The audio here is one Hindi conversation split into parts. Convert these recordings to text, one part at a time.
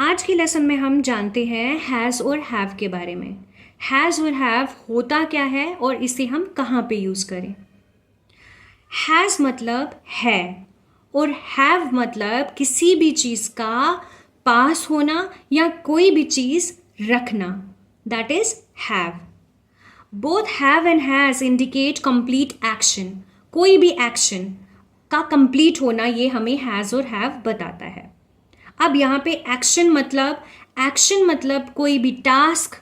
आज के लेसन में हम जानते हैं हैज़ और हैव के बारे में। हैज़ और हैव होता क्या है और इसे हम कहाँ पे यूज़ करें। हैज़ मतलब है और हैव मतलब किसी भी चीज़ का पास होना या कोई भी चीज़ रखना, that is have. Both have and has indicate complete action. कोई भी एक्शन का कंप्लीट होना ये हमें हैज़ और हैव बताता है। अब यहाँ पे एक्शन मतलब कोई भी टास्क,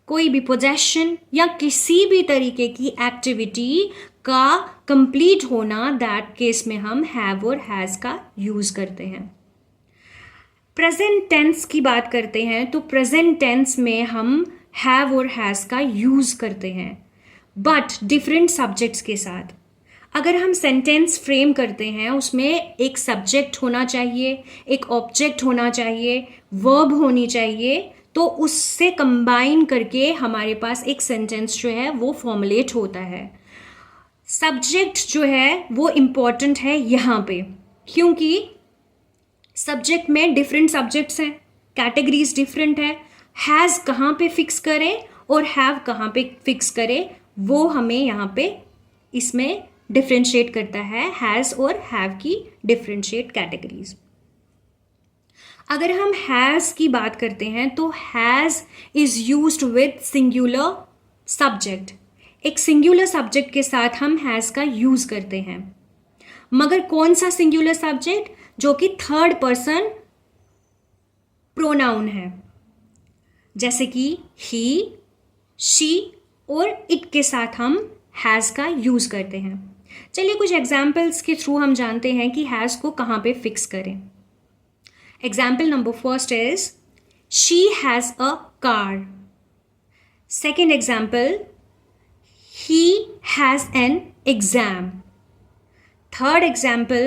कोई भी पोजेशन या किसी भी तरीके की एक्टिविटी का कंप्लीट होना, दैट केस में हम हैव और हैज़ का यूज़ करते हैं। प्रेजेंट टेंस की बात करते हैं तो प्रेजेंट टेंस में हम हैव और हैज़ का यूज़ करते हैं, बट डिफरेंट सब्जेक्ट्स के साथ। अगर हम सेंटेंस फ्रेम करते हैं उसमें एक सब्जेक्ट होना चाहिए, एक ऑब्जेक्ट होना चाहिए, वर्ब होनी चाहिए, तो उससे कंबाइन करके हमारे पास एक सेंटेंस जो है वो फॉर्मुलेट होता है। सब्जेक्ट जो है वो इम्पॉर्टेंट है यहाँ पे, क्योंकि सब्जेक्ट में डिफरेंट सब्जेक्ट्स हैं, कैटेगरीज डिफरेंट है। हैज़ कहाँ पे फिक्स करें और हैव कहाँ पे फिक्स करें, वो हमें यहाँ पे इसमें डिफ्रेंशिएट करता है, हैज़ और हैव की डिफ्रेंशिएट कैटेगरीज। अगर हम हैज़ की बात करते हैं तो has is used with singular subject. एक सिंगुलर सब्जेक्ट के साथ हम हैज़ का यूज करते हैं, मगर कौन सा सिंगुलर सब्जेक्ट? जो कि थर्ड पर्सन प्रोनाउन है, जैसे कि ही, शी और इट के साथ हम हैज़ का यूज करते हैं। चलिए कुछ एग्जाम्पल्स के थ्रू हम जानते हैं कि हैज़ को कहाँ पे फिक्स करें। Example number first is she has a car. Second example, he has an exam. Third example,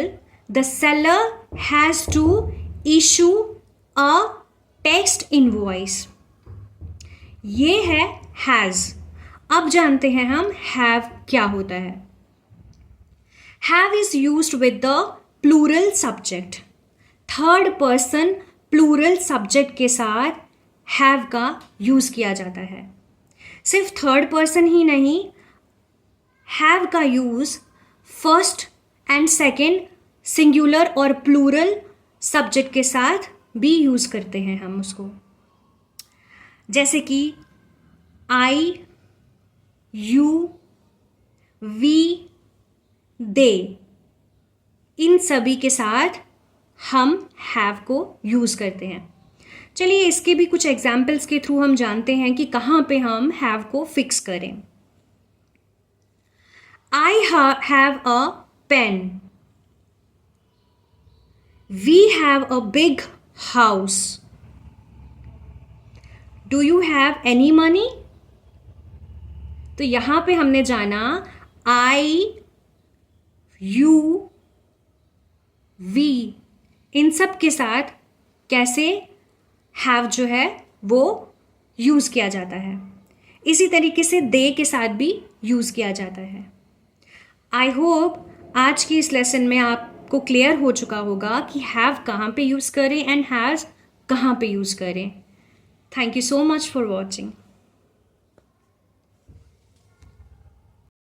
the seller has to issue a text invoice. ये है has। अब जानते हैं हम have क्या होता है। Have is used with the plural subject. Third person plural subject के साथ have का यूज किया जाता है। सिर्फ थर्ड पर्सन ही नहीं, हैव का use first and second singular और प्लूरल सब्जेक्ट के साथ भी यूज करते हैं हम उसको, जैसे कि आई, यू, वी, दे, इन सभी के साथ हम हैव को यूज करते हैं। चलिए इसके भी कुछ एग्जाम्पल्स के थ्रू हम जानते हैं कि कहाँ पे हम हैव को फिक्स करें। I have a pen. We have a big house. Do you have any money? तो यहां पे हमने जाना I, you, we, इन सब के साथ कैसे have जो है वो यूज किया जाता है। इसी तरीके से दे के साथ भी यूज किया जाता है। आई होप आज की इस लेसन में आपको क्लियर हो चुका होगा कि हैव कहाँ पे यूज़ करें एंड हैज़ कहाँ पे यूज़ करें। Thank you so much for watching.